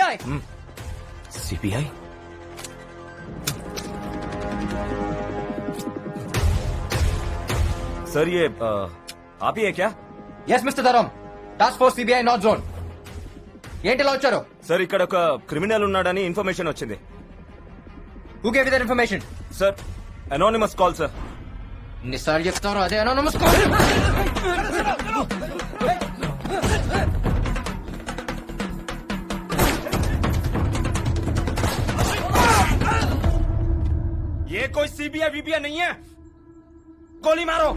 CBI. CBI? Sir ये आप ही है क्या? Yes mister Dharam, task force CBI north zone. ఏంటి ఇలా వచ్చారు? సార్ ఇక్కడ ఒక క్రిమినల్ ఉన్నాడని ఇన్ఫర్మేషన్ వచ్చింది. Who gave that information? Sir anonymous call sir. ఎన్నిసార్లు చెప్తారో అదే అనోనిమస్ కాల్. ये कोई सीबीआई वीबीआई नहीं है. गोली मारो.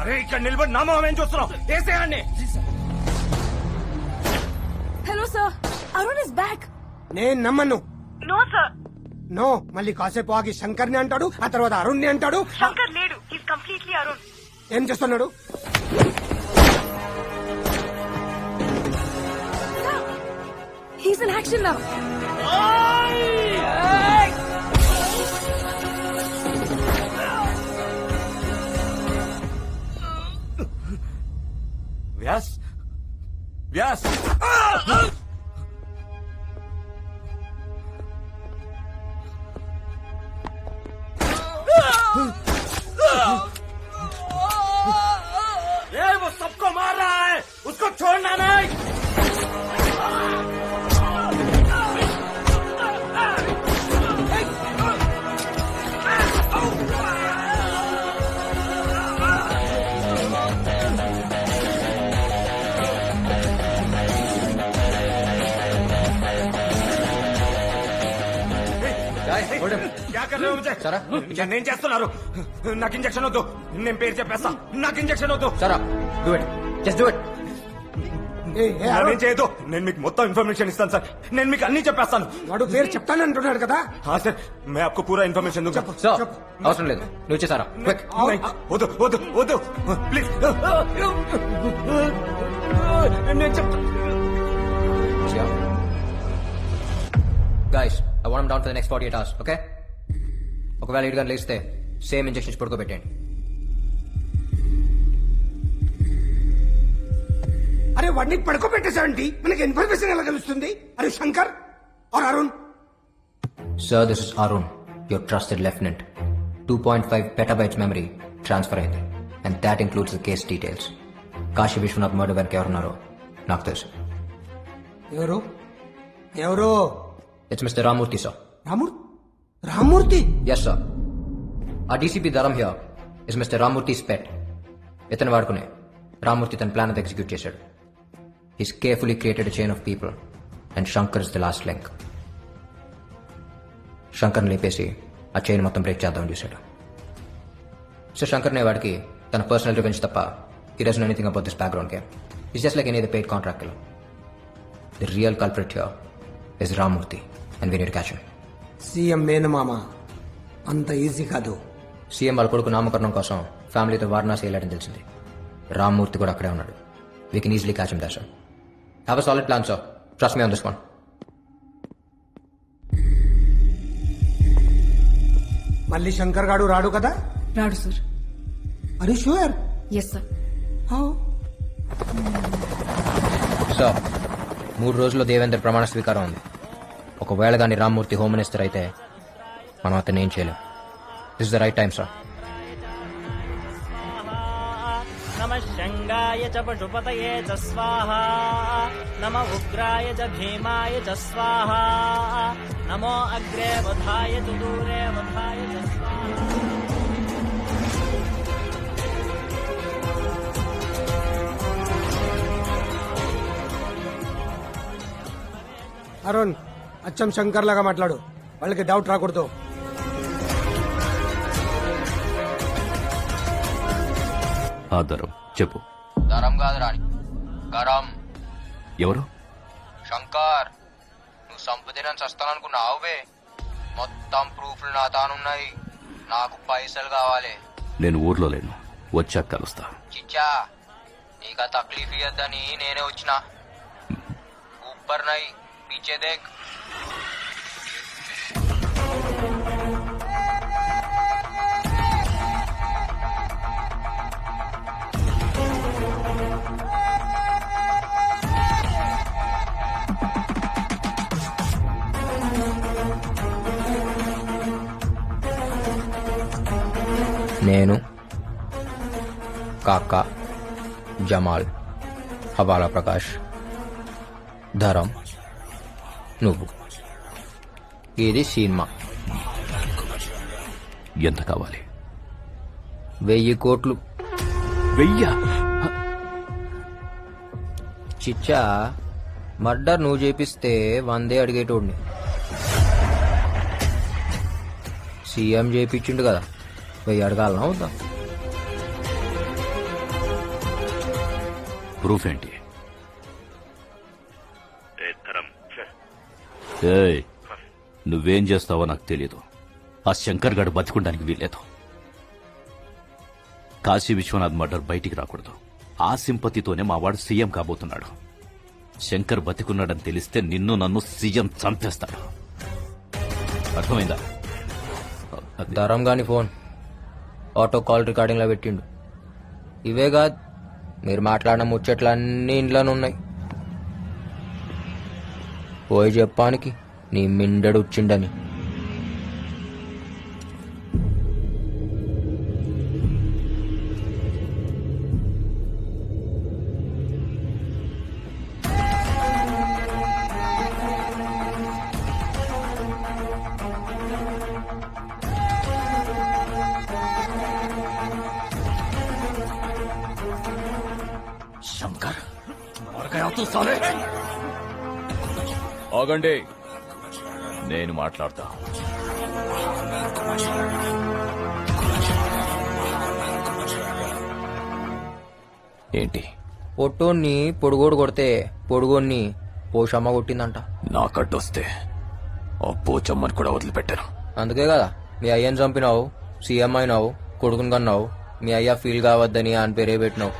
అరే ఇక్కడ నిలబడి నా మొహం ఏం చూస్తున్నావు? వేసేయండి. Hello sir, Arun is back. నేను నమ్మను. No sir. నో, మళ్ళీ కాసేపు ఆగి శంకర్ ని అంటాడు, ఆ తర్వాత అరుణ్ ని అంటాడు. శంకర్ లేడు, హీస్ కంప్లీట్లీ అరుణ్. ఏం చేస్తున్నాడు? He's in action now. Vyas Vyas ये वो सबको मार रहा है, उसको छोड़ना नहीं. क्या कर रहे हो मुझे? సరా నేను చేస్తున్నారు. నాకు ఇంజక్షన్ వద్దు. నేను పేరు చెప్పేస్తా. నాకు ఇంజక్షన్ వద్దు. సరా do it, just do it. నేను చేయదు. నేను మీకు మొత్తం ఇన్ఫర్మేషన్ ఇస్తాను సార్. నేను మీకు అన్ని చెప్పేస్తాను. వాడు పేరు చెప్తానంటున్నాడు కదా. हाँ सर, मैं आपको पूरा इन्फॉर्मेशन दूंगा. సో అవసరం లేదు, నువ్వు చేసారా క్విక్. नहीं, వద్దు వద్దు వద్దు ప్లీజ్. నేను చెప్తా. Guys, I want down for the next 48 hours, okay? ఒకవేళ 7 గంటలు ఇస్తే సేమ్ ఇంజెక్షన్స్ పడుకోబెట్టండి. అరే వాడిని పడుకోబెట్టేసావంటి, మనకి ఇన్ఫర్మేషన్ ఎలా తెలుస్తుంది? అరే శంకర్ और Arun. Sir, this is Arun, your trusted lieutenant. 2.5 petabytes memory transfer అయింది, and that includes the case details. Kashi Vishwanath murder వెనక ఎవరున్నారో నాకు తెలుసు. ఎవరు ఎవరు? It's mister Ramurthy sir. Ramurthy? Yes sir. ఆ DCP Dharam here is mister Ramurthy's pet. ఇతను వాడుకునే రామూర్తి తన ప్లాన్ అంతా ఎగ్జిక్యూట్ చేశాడు. He's carefully created a chain of people, and Shankar is the last link. శంకర్ని లేపేసి ఆ చైన్ మొత్తం బ్రేక్ చేద్దామని చూశాడు. సో శంకర్నే వాడికి తన పర్సనల్ రివెంజ్ తప్ప he doesn't know anything about this background game. He's just like any other paid contract killer. The real culprit here is Ramurthy, and we need to catch him. CM మేనమామ అంత easy కాదు. CM వాళ్ళ కొడుకు నామకరణం కోసం ఫ్యామిలీతో వారణాసి వెళ్ళాడని తెలిసింది. రామ్మూర్తి కూడా అక్కడే ఉన్నాడు. We can easily catch him there, sir. Have a solid plan, sir. Trust me on this one. మళ్ళీ శంకర్ గాడు రాడు కదా? రాడు సార్. అరే షూర్? Yes sir. సార్, 3 రోజుల్లో దేవేందర్ ప్రమాణ స్వీకారం ఉంది. ఒకవేళ దాన్ని రామ్మూర్తి హోమ్ మినిస్టర్ అయితే మనం అతన్ని ఏం చేయలేం. This is the right time, sir. नमः शंगाय च पशुपतये च स्वाहा नमः उग्राय च भीमाय च स्वाहा नमो अग्रे वधाय च दूरे वधाय च स्वाहा. అరుణ్, అచ్చం శంకర్ లాగా మాట్లాడు, వాళ్ళకి డౌట్ రాకూడదు. ఆధారం చెప్పు. దరం కాదు రాని గరం. ఎవరు? శంకర్, నువ్వు సంపదినని చస్తాననుకున్నావు బే. మొత్తం ప్రూఫ్లు నా తానున్నాయి. నాకు పైసలు కావాలి. నేను ఊర్లో లేను, వచ్చాక కలుస్తా. చిచ్చా, నీకా తక్లీఫ్ ఇయ్యద్దని నేనే వచ్చిన. ऊपर नहीं पीछे देख. నేను కాకా జమాల్ హవాలా ప్రకాష్ ధరం నువ్వు. ఇది సినిమా. ఎంత కావాలి? 1000 కోట్లు. 1000? చిచ్చా, మర్డర్ నువ్వు చేపిస్తే 100 అడిగేటోడిని. సీఎం చేపించిండు కదా, 1000 అడగాలనా వద్దా? ప్రూఫ్ ఏంటి? ఏయ్, నువ్వేం చేస్తావో నాకు తెలియదు. ఆ శంకర్ గడు బతికుండానికి వీల్లేదు. కాశీ విశ్వనాథ్ మర్డర్ బయటికి రాకూడదు. ఆ సింపతితోనే మా వాడు సీఎం కాబోతున్నాడు. శంకర్ బతికున్నాడని తెలిస్తే నిన్ను నన్ను సీఎం చంపేస్తాడు. అర్థమైందా? ధరం గాని ఫోన్ ఆటో కాల్ రికార్డింగ్ లో పెట్టిండు. ఇవే కాదు, మీరు మాట్లాడిన ముచ్చట్లన్నీ ఇంట్లోనే ఉన్నాయి. పోయి చెప్పానికి నీ మిండడు వచ్చిండని. శంకర్ ఆగండి, నేను మాట్లాడతా. ఏంటి? పొట్టోన్ని పొడుగోడు కొడితే పొడుగోన్ని పోషమ్మ కొట్టిందంట. నాకడ్డొస్తే ఆ పోచమ్మని కూడా వదిలిపెట్టాను. అందుకే కదా మీ అయ్యని చంపినావు, సీఎం అయినావు, కొడుకుని కన్నావు. మీ అయ్య ఫీల్ కావద్దని అని పేరే పెట్టినావు.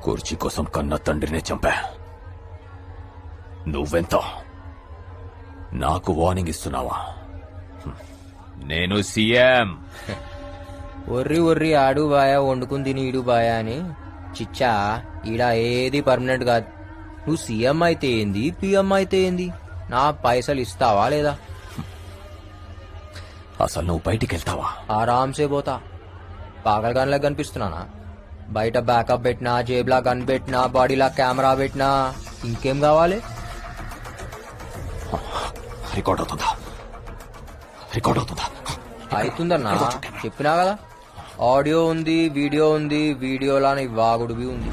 కుర్చీ కోసం కన్న తండ్రినే చంపా. నువ్వెంత నాకు వార్నింగ్ ఇస్తున్నావా? నేను సీఎం. ఒర్రి ఒర్రి ఆడు బాయా, వండుకుని తిని ఈడు బాయా అని. చిచ్చా, ఈడ ఏది పర్మనెంట్ కాదు. నువ్వు సీఎం అయితే ఏంది, పిఎం అయితే ఏంది, నా పైసలు ఇస్తావా లేదా? అసలు నువ్వు బయటికి వెళ్తావా? ఆరాంసే పోతా. పాగల్ గన్లా కనిపిస్తున్నానా? బయట బ్యాకప్ పెట్టినా, జేబులా గన్ పెట్టినా, బాడీలా కెమెరా పెట్టినా, ఇంకేం కావాలి? రికార్డ్ అవుతుందా? రికార్డ్ అవుతుందా? అవుతుందన్నా, చెప్పినా కదా. ఆడియో ఉంది, వీడియో ఉంది, వీడియోలా నీ వాగుడువి ఉంది.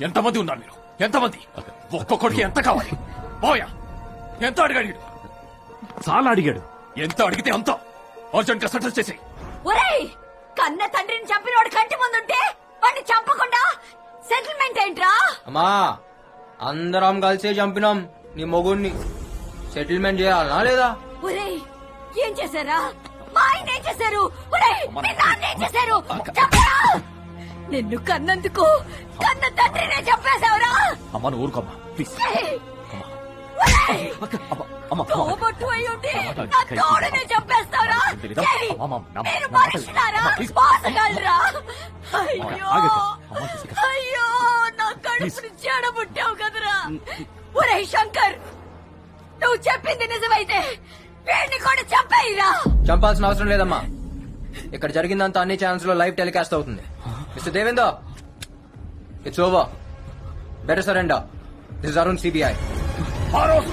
ఎంతమంది ఉన్నారు మీరు? ఎంతమంది? ఒక్కొక్కడికి ఎంత కావాలి? పోయా, ఎంత అడిగాడు? చాలా అడిగాడు. ఎంత అడిగితే అంత అర్జెంట్ గా సెటిల్ చేసి. ఒరేయ్, కన్న తండ్రిని చంపినోడు కంటి ముందుంటే వాడిని చంపకుండా సెటిల్మెంట్ ఏంట్రా? అమ్మా, అందరం కలిసే చంపినాం నీ మొగుడిని. సెటిల్మెంట్ చేయాలనా లేదా? ఒరేయ్, ఏం చేశారా? మా ఆయన ఏం చేశారు? ఒరేయ్, మీ నాన్న ఏం చేశారు? చెప్పరా? నిన్ను కన్నందుకు కన్న తండ్రినే చంపేశావురా? అమ్మ, నువ్వు ఊరుకోమ్మా ప్లీజ్. ఒరేయ్, అమ్మ, తోబొట్టు అయి ఉండి నా తోడునే చంపేస్తావురా? ఏయ్, మీరు మనుషులారా? మోసగాళ్ళరా? అయ్యో, అయ్యో, నా కడుపుని చెడబుట్టావు కదరా. ఒరేయ్ శంకర్, నువ్వు చెప్పింది నిజమైతే వీడిని కూడా చంపేయిరా. చంపాల్సిన అవసరం లేదమ్మా. ఇక్కడ జరిగిందంతా అన్ని ఛానల్స్ లో లైవ్ టెలికాస్ట్ అవుతుంది. Mister Devender, it's over. Better surrender. This is Arun, CBI.